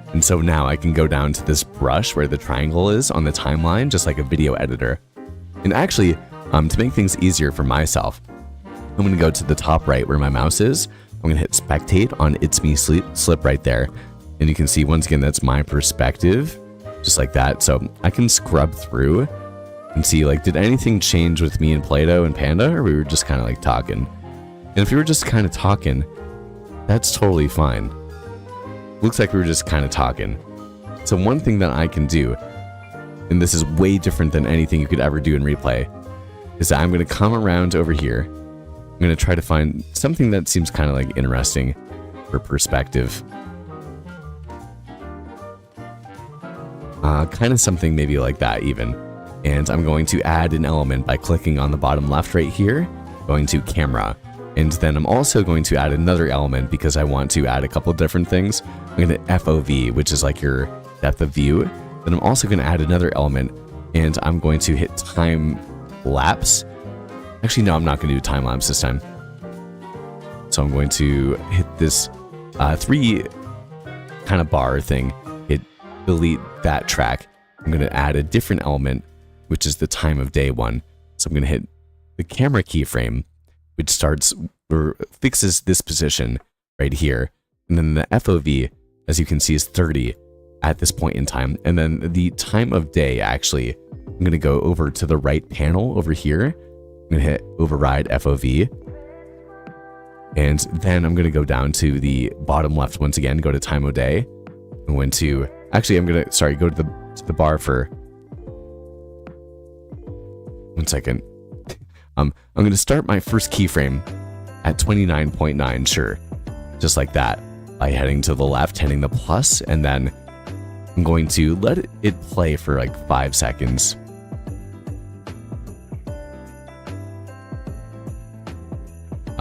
And so now I can go down to this brush where the triangle is on the timeline, just like a video editor. And actually, to make things easier for myself, I'm going to go to the top right where my mouse is. I'm going to hit spectate on It's Me Slip right there. And you can see, once again, that's my perspective, just like that. So I can scrub through and see, like, did anything change with me and Plato and Panda, or we were just kind of like talking? And if we were just kind of talking, that's totally fine. Looks like we were just kind of talking. So one thing that I can do, and this is way different than anything you could ever do in replay, is that I'm going to come around over here. I'm going to try to find something that seems kind of like interesting for perspective. Kind of something maybe like that even. And I'm going to add an element by clicking on the bottom left right here, going to camera. And then I'm also going to add another element because I want to add a couple different things. I'm going to FOV, which is like your depth of view. Then I'm also going to add another element, and I'm going to hit time lapse. Actually, no, I'm not going to do time lapse this time. So I'm going to hit this 3 kind of bar thing, hit delete that track. I'm going to add a different element, which is the time of day one. So I'm going to hit the camera keyframe, which starts or fixes this position right here. And then the FOV, as you can see, is 30 at this point in time. And then the time of day, actually, I'm going to go over to the right panel over here. I'm going to hit override FOV. And then I'm going to go down to the bottom left once again, go to time of day. I'm going to, actually, I'm going to, sorry, go to the bar for 1 second. I'm going to start my first keyframe at 29.9, sure. Just like that, by heading to the left, hitting the plus, and then I'm going to let it play for like 5 seconds.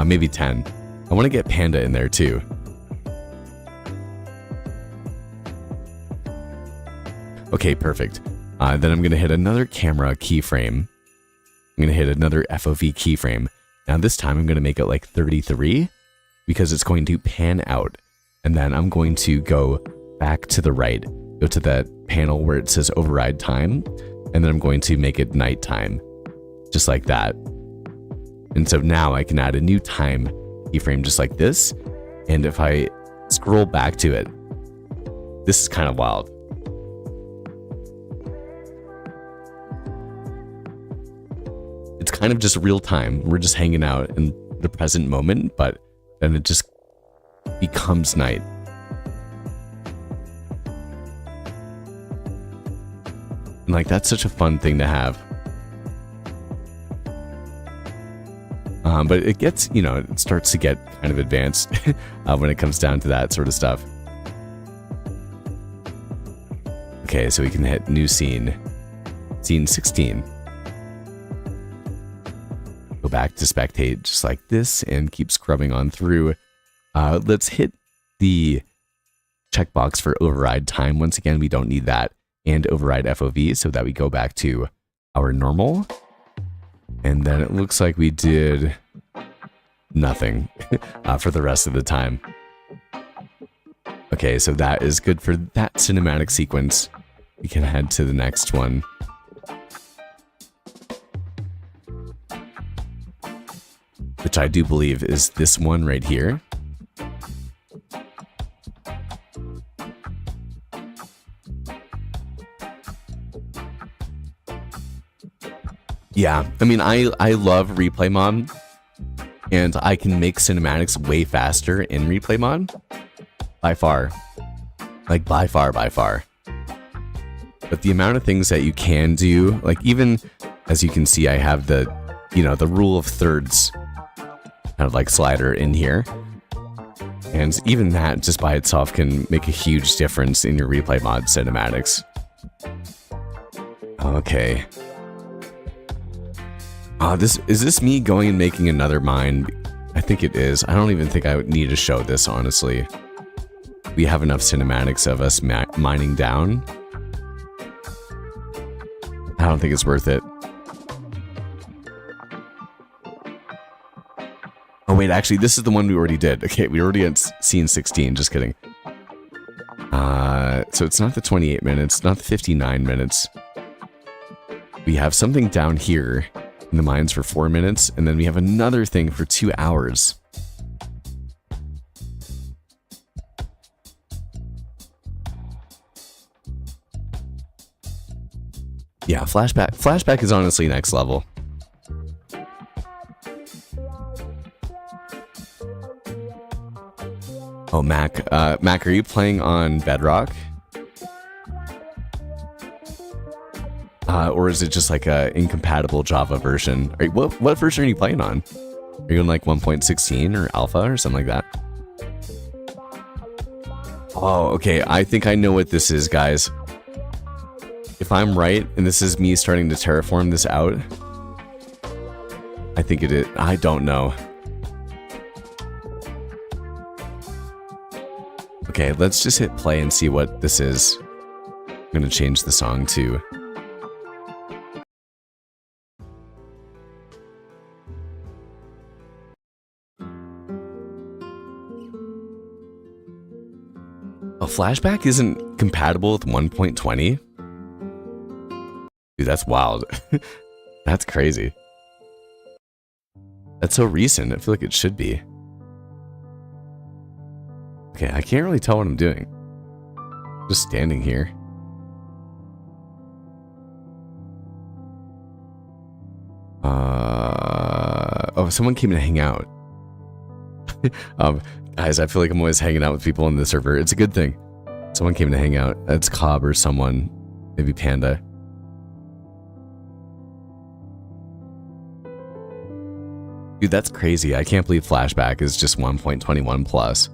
Maybe 10. I want to get Panda in there too. Okay, perfect. Then I'm going to hit another camera keyframe. I'm going to hit another FOV keyframe. Now this time I'm going to make it like 33 because it's going to pan out. And then I'm going to go back to the right, go to that panel where it says override time, and then I'm going to make it nighttime, just like that. And so now I can add a new time keyframe just like this. And if I scroll back to it, this is kind of wild. It's kind of just real time. We're just hanging out in the present moment, but then it just becomes night. And like, that's such a fun thing to have. But it gets, you know, it starts to get kind of advanced when it comes down to that sort of stuff. Okay, so we can hit new scene. Scene 16. Go back to spectate just like this and keep scrubbing on through. Let's hit the checkbox for override time. Once again, we don't need that. And override FOV so that we go back to our normal. And then it looks like we did nothing for the rest of the time. Okay, so that is good for that cinematic sequence. We can head to the next one. Which I do believe is this one right here. Yeah, I mean, I love replay mod, and I can make cinematics way faster in replay mod. By far. Like, by far. But the amount of things that you can do, like, even as you can see, I have the, you know, the rule of thirds kind of like slider in here. And even that just by itself can make a huge difference in your replay mod cinematics. Okay. Is this me going and making another mine? I think it is. I don't even think I would need to show this, honestly. We have enough cinematics of us mining down. I don't think it's worth it. Oh wait, actually, this is the one we already did. Okay, we already had scene 16, just kidding. So it's not the 28 minutes, not the 59 minutes. We have something down here in the mines for 4 minutes, and then we have another thing for 2 hours. Yeah, Flashback is honestly next level. Oh, Mac. Mac, are you playing on Bedrock? Or is it just like a incompatible Java version? What version are you playing on? Are you in like 1.16 or alpha or something like that? Oh, okay. I think I know what this is, guys. If I'm right, and this is me starting to terraform this out, I think it is. I don't know. Okay, let's just hit play and see what this is. I'm gonna change the song to... A Flashback isn't compatible with 1.20? Dude, that's wild. That's crazy. That's so recent, I feel like it should be. Okay, I can't really tell what I'm doing. Just standing here. Oh, someone came to hang out. Guys, I feel like I'm always hanging out with people on the server. It's a good thing. Someone came to hang out. It's Cobb or someone. Maybe Panda. Dude, that's crazy. I can't believe Flashback is just 1.21 plus.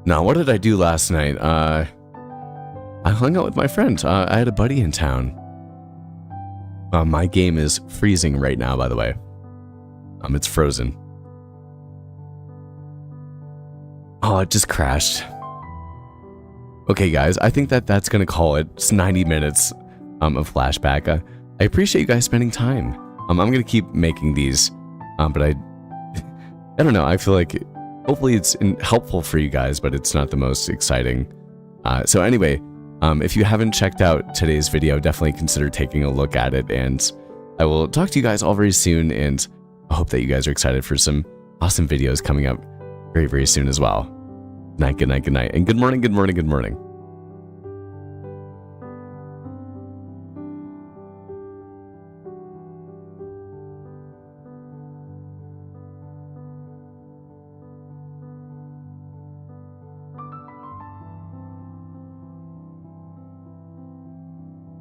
Now, what did I do last night? I hung out with my friend. I had a buddy in town. My game is freezing right now, by the way. It's frozen. Oh, it just crashed. Okay, guys, I think that's gonna call it. It's 90 minutes of Flashback. I appreciate you guys spending time. I'm gonna keep making these, but I don't know. I feel like hopefully it's helpful for you guys, but it's not the most exciting. So anyway, if you haven't checked out today's video, definitely consider taking a look at it, and I will talk to you guys all very soon, and I hope that you guys are excited for some awesome videos coming up very, very soon as well. Good night, good night, good night, and good morning, good morning, good morning.